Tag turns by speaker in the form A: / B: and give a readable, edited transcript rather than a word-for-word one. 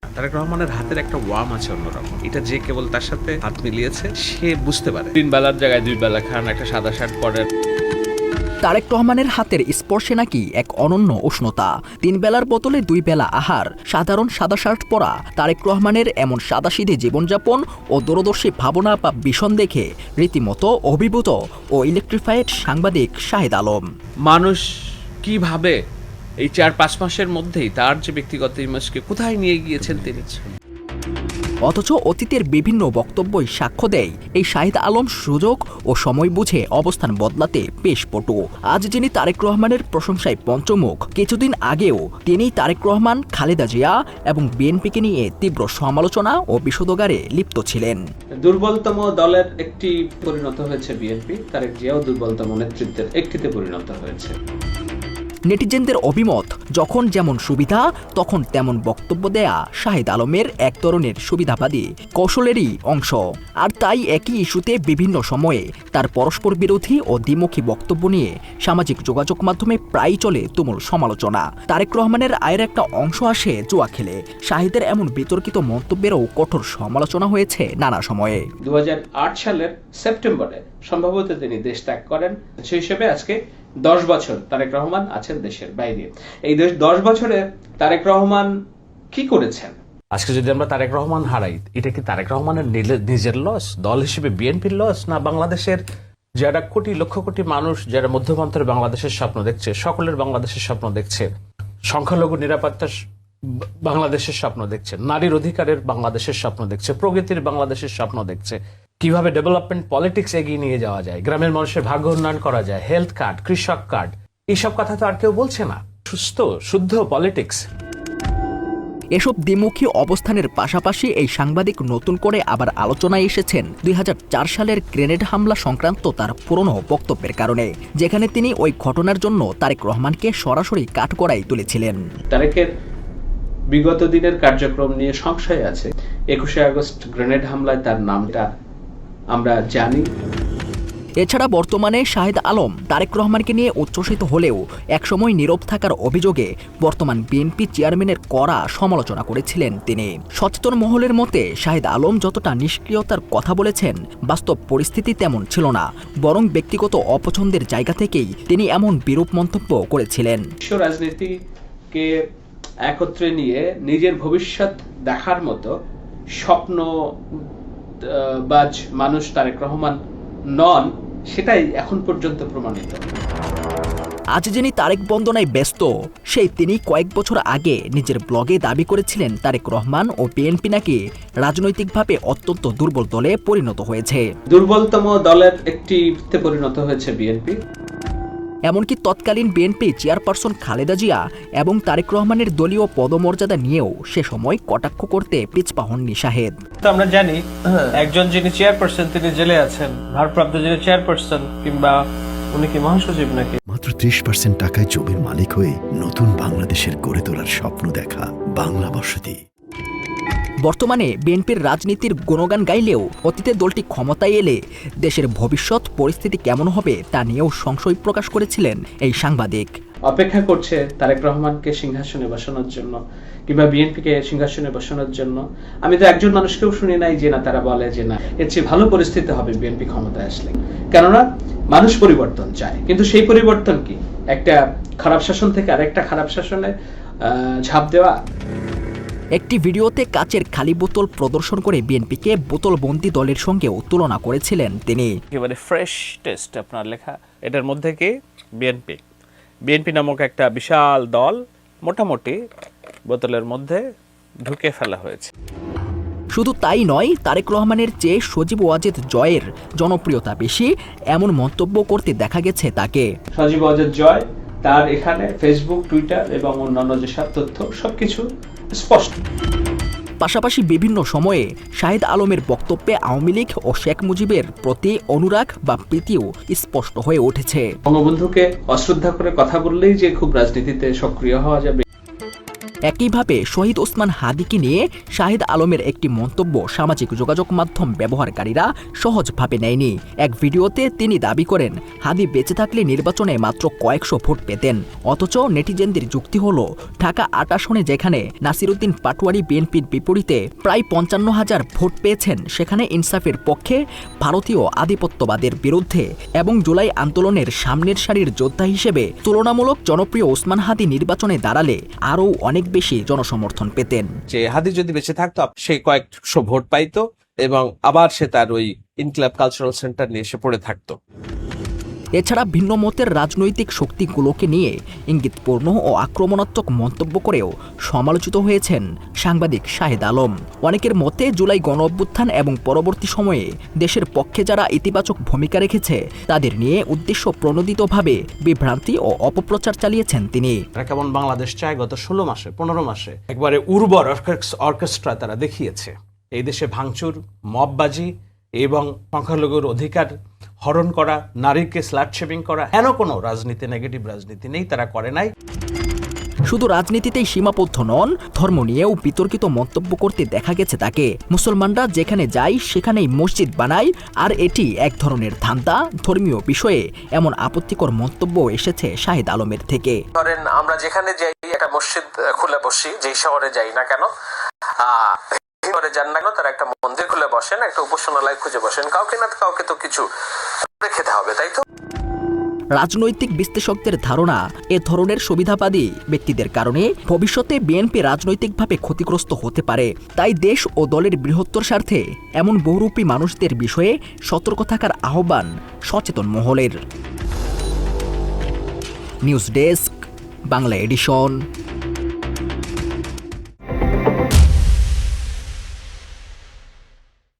A: তারেক রহমানের হাতের একটা ওয়ার্ম আছে অন্যরকম, এটা যে কেবল তার সাথে হাত মিলিয়েছে সে বুঝতে পারে। 3 বেলার জায়গায় 2 বেলা খান, একটা সাদা শার্ট পরেন।
B: তারেক রহমানের হাতের স্পর্শে নাকি এক অনন্য উষ্ণতা। 3 বেলার বদলে 2 বেলা আহার, সাধারণ সাদা শার্ট পরা তারেক রহমানের এমন সাদাসিধে জীবনযাপন ও দূরদর্শী ভাবনা বা ভীষণ দেখে রীতিমতো অভিভূত ও ইলেকট্রিফাইড সাংবাদিক শাহেদ আলম।
A: মানুষ কিভাবে এই 4-5 মাসের মধ্যেই তার যে ব্যক্তিগত ইমেজকে কোথায় নিয়ে গিয়েছেন তিনি।
B: অথচ অতীতের বিভিন্ন বক্তব্যই সাক্ষ্য দেয় এই শাহেদ আলম সুযোগ ও সময় বুঝে অবস্থান বদলাতে বেশ পটু। আজ যিনি তারেক রহমানের প্রশংসায় পঞ্চমুখ, কিছুদিন আগেও তিনি তারেক রহমান, খালেদা জিয়া এবং বিএনপিকে নিয়ে তীব্র সমালোচনা ও বিষোদগারে লিপ্ত ছিলেন।
C: দুর্বলতম দলের একটি পরিণত হয়েছে বিএনপি, তারেক জিয়াও দুর্বলতম নেতৃত্বের একটিতে পরিণত হয়েছে।
B: নেটিজেনদের অভিমত, যখন যেমন সুবিধা তখন তেমন বক্তব্য দেয়া শাহেদ আলমের এক ধরনের সুবিধাবাদী কৌশলেরই অংশ। আর তাই একই ইস্যুতে বিভিন্ন সময়ে তার পরস্পর বিরোধী ও দ্বিমুখী বক্তব্য নিয়ে সামাজিক যোগাযোগ মাধ্যমে প্রায়ই চলে তুমুল সমালোচনা। তারেক রহমানের আয়ের একটা অংশ আসে জুয়া খেলে। শাহেদের এমন বিতর্কিত মন্তব্যেরও কঠোর সমালোচনা হয়েছে নানা সময়ে।
C: 2008 সালের সেপ্টেম্বরে সম্ভবত তিনি দেশ ত্যাগ করেন। সেই হিসেবে আজকে 10 বছর তারেক রহমান আছেন দেশের বাইরে। এই 10 বছরে তারেক রহমান কি করেছেন?
A: আজকে যদি আমরা তারেক রহমান হারাই, এটা কি তারেক রহমানের নিজের লস, দল হিসেবে বিএনপির লস, না বাংলাদেশের যারা লক্ষ কোটি মানুষ যারা মধ্যপ্রান্তের বাংলাদেশের স্বপ্ন দেখছে, সকলের বাংলাদেশের স্বপ্ন দেখছে, সংখ্যালঘু নিরাপত্তার বাংলাদেশের স্বপ্ন দেখছে, নারীর অধিকারের বাংলাদেশের স্বপ্ন দেখছে, প্রগতির বাংলাদেশের স্বপ্ন দেখছে, কিভাবে ডেভেলপমেন্ট পলিটিক্স এগিয়ে নিয়ে যাওয়া যায়, গ্রামের মানুষের ভাগ্য উন্নয়ন করা যায়, হেলথ কার্ড, কৃষক কার্ড, এইসব কথা তো আর কেউ বলছে না। সুস্থ শুদ্ধ পলিটিক্স।
B: এসব দ্বিমুখী অবস্থানের পাশাপাশি এই সাংবাদিক নতুন করে আবার আলোচনায় এসেছেন 2004 সালের গ্রেনেড হামলা সংক্রান্ত তার পুরনো বক্তব্যের কারণে, যেখানে তিনি ওই ঘটনার জন্য তারেক রহমানকে সরাসরি কাঠগড়ায় তুলেছিলেন।
C: তারেকের বিগত দিনের কার্যক্রম নিয়ে সংশয় আছে। 21শে আগস্ট গ্রেনেড হামলায় তার নামটা আমরা জানি।
B: এছাড়া বর্তমানে শাহেদ আলম তারেক রহমানকে নিয়ে উচ্ছ্বসিত হলেও একসময় নীরব থাকার অভিযোগে বর্তমান বিএনপি চেয়ারম্যানের কড়া সমালোচনা করেছিলেন তিনি। সচেতন মহলের মতে শাহেদ আলম যতটা নিষ্ক্রিয়তার কথা বলেছেন, বাস্তব পরিস্থিতি তেমন ছিল না, বরং ব্যক্তিগত অপছন্দের জায়গা থেকেই তিনি এমন বিরূপ মন্তব্য করেছিলেন।
C: বিশ্ব রাজনীতিকে একত্রে নিয়ে নিজের ভবিষ্যৎ দেখার মতো স্বপ্নবাজ মানুষ তারেক রহমান নন, সেটাই এখন পর্যন্ত প্রমাণিত।
B: আজ যিনি তারেক বন্দনায় ব্যস্ত, সেই তিনি কয়েক বছর আগে নিজের ব্লগে দাবি করেছিলেন তারেক রহমান ও বিএনপি নাকি রাজনৈতিকভাবে অত্যন্ত দুর্বল দলে পরিণত হয়েছে।
C: দুর্বলতম দলের একটিতে পরিণত হয়েছে বিএনপি।
B: এমনকি তৎকালীন বিএনপি চেয়ারপারসন খালেদা জিয়া এবং তারেক রহমানের দলীয় পদমর্যাদা নিয়েও সে সময় কটাক্ষ করতে পিছপা হননি শাহেদ।
D: আমরা জানি একজন যিনি চেয়ারপারসন তিনি জেলে আছেন, ভারপ্রাপ্ত যিনি চেয়ারপারসন, কিংবা উনি কি মহাসচিব নাকি।
E: মাত্র 30% টাকায় জমির মালিক হয়ে নতুন বাংলাদেশের গড়ে তোলার স্বপ্ন দেখা বাংলা বসতি।
B: বর্তমানে বিএনপির রাজনীতির গুণগান গাইলেও অতীতে দলটি ক্ষমতায় এলে দেশের ভবিষ্যৎ পরিস্থিতি কেমন হবে তা নিয়েও সংশয় প্রকাশ করেছিলেন এই সাংবাদিক।
C: অপেক্ষা করছে তারেক রহমানকে সিংহাসনে বসানোর জন্য কিংবা বিএনপিকে সিংহাসনে বসানোর জন্য। আমি তো একজন মানুষকেও শুনি নাই যে না তারা বলে যে না এর চেয়ে ভালো পরিস্থিতি হবে বিএনপি ক্ষমতায় আসলে। কেননা মানুষ পরিবর্তন চায়, কিন্তু সেই পরিবর্তন কি একটা খারাপ শাসন থেকে আরেকটা খারাপ শাসনে ঝাঁপ দেওয়া?
B: একটি ভিডিওতে কাচের খালি বোতল প্রদর্শন করে বিএনপিকে বোতলবন্দি দলের সঙ্গেও তুলনা করেছিলেন তিনি।
A: একেবারে ফ্রেশ টেস্ট আপনার লেখা, এটার মধ্যে কি বিএনপি নামক একটা বিশাল দল মোটামুটি বোতলের মধ্যে ঢুকে ফেলা হয়েছে।
B: শুধু তাই নয়, তারেক রহমানের চেয়ে সজীব ওয়াজেদ জয়ের জনপ্রিয়তা বেশি, এমন মন্তব্য করতে দেখা গেছে তাকে।
C: সজীব ওয়াজেদ জয়, তার এখানে ফেসবুক, টুইটার এবং অন্যান্য যেসব তথ্য সবকিছু স্পষ্ট।
B: পাশাপাশি বিভিন্ন সময়ে শাহেদ আলমের বক্তব্যে আওয়ামী লীগ ও শেখ মুজিবের প্রতি অনুরাগ বা প্রীতিও স্পষ্ট হয়ে উঠেছে।
C: বঙ্গবন্ধুকে অশ্রদ্ধা করে কথা বললেই যে খুব রাজনীতিতে সক্রিয় হওয়া যাবে,
B: একইভাবে শহীদ ওসমান হাদিকে নিয়ে শাহিদ আলমের একটি মন্তব্য সামাজিক যোগাযোগ মাধ্যম ব্যবহারকারীরা সহজভাবে নেয়নি। এক ভিডিওতে তিনি দাবি করেন হাদি বেঁচে থাকলে নির্বাচনে মাত্র কয়েকশো ভোট পেতেন। অথচ নেটিজেনদের যুক্তি হল ঢাকা ৮ আসনে যেখানে নাসিরউদ্দিন পাটোয়ারি বিএনপির বিপরীতে প্রায় ৫৫,০০০ ভোট পেয়েছেন, সেখানে ইনসাফের পক্ষে, ভারতীয় আধিপত্যবাদের বিরুদ্ধে এবং জুলাই আন্দোলনের সামনের সারির যোদ্ধা হিসেবে তুলনামূলক জনপ্রিয় ওসমান হাদি নির্বাচনে দাঁড়ালে আরও অনেক বেশি জনসমর্থন পেতেন।
F: যে হাদি যদি বেঁচে থাকতো সে কয়েকশো ভোট পাইতো এবং আবার সে তার ওই ইনকিলাব কালচারাল সেন্টার নিয়ে এসে পড়ে থাকতো।
B: এছাড়া ভিন্ন মতের রাজনৈতিক শক্তিগুলোকে নিয়ে ইঙ্গিতপূর্ণ ও আক্রমণাত্মক মন্তব্য করেও সমালোচিত হয়েছেন সাংবাদিক শাহিদ আলম। অনেকের মতে জুলাই গণঅভ্যুত্থান এবং পরবর্তী সময়ে দেশের পক্ষে যারা ইতিবাচক ভূমিকা রেখেছে তাদের নিয়ে উদ্দেশ্য প্রণোদিতভাবে বিভ্রান্তি ও অপপ্রচার চালিয়েছেন তিনি।
A: তারা কেমন বাংলাদেশ চায় গত 16 মাসে 15 মাসে একবারে উর্বর অর্কেস্ট্রা তারা দেখিয়েছে। এই দেশে ভাঙচুর, মববাজি এবং সংখ্যালঘুর অধিকার হরণ করা, নারীকে স্ল্যাট শেপিং করা, এন কোনো রাজনীতি, নেগেটিভ রাজনীতি নেই, তারা করে নাই।
B: শুধু রাজনীতিতেই সীমাবদ্ধ নন, ধর্ম নিয়েও বিতর্কিত মন্তব্য করতে দেখা গেছে তাকে। মুসলমানরা যেখানে যায় সেখানেই মসজিদ বানায়, আর এটি এক ধরনের ধান্দা। ধর্মীয় বিষয়ে এমন আপত্তিকর মন্তব্য এসেছে শাহিদ আলমের থেকে।
F: ধরেন আমরা যেখানে যাই একটা মসজিদ খুলে বসি, যেই শহরে যাই না কেন, শহরে যান না কেন, তারা একটা মন্দির খুলে বসেন, একটা উপাসনালয় খুঁজে বসেন, কাউকে না কাউকে তো কিছু খেতে হবে, তাই তো?
B: রাজনৈতিক বিশ্লেষকদের ধারণা, এ ধরনের সুবিধাবাদী ব্যক্তিদের কারণে ভবিষ্যতে বিএনপি রাজনৈতিকভাবে ক্ষতিগ্রস্ত হতে পারে। তাই দেশ ও দলের বৃহত্তর স্বার্থে এমন বহুরূপী মানুষদের বিষয়ে সতর্ক থাকার আহ্বান সচেতন মহলের। News desk, Bangla addition.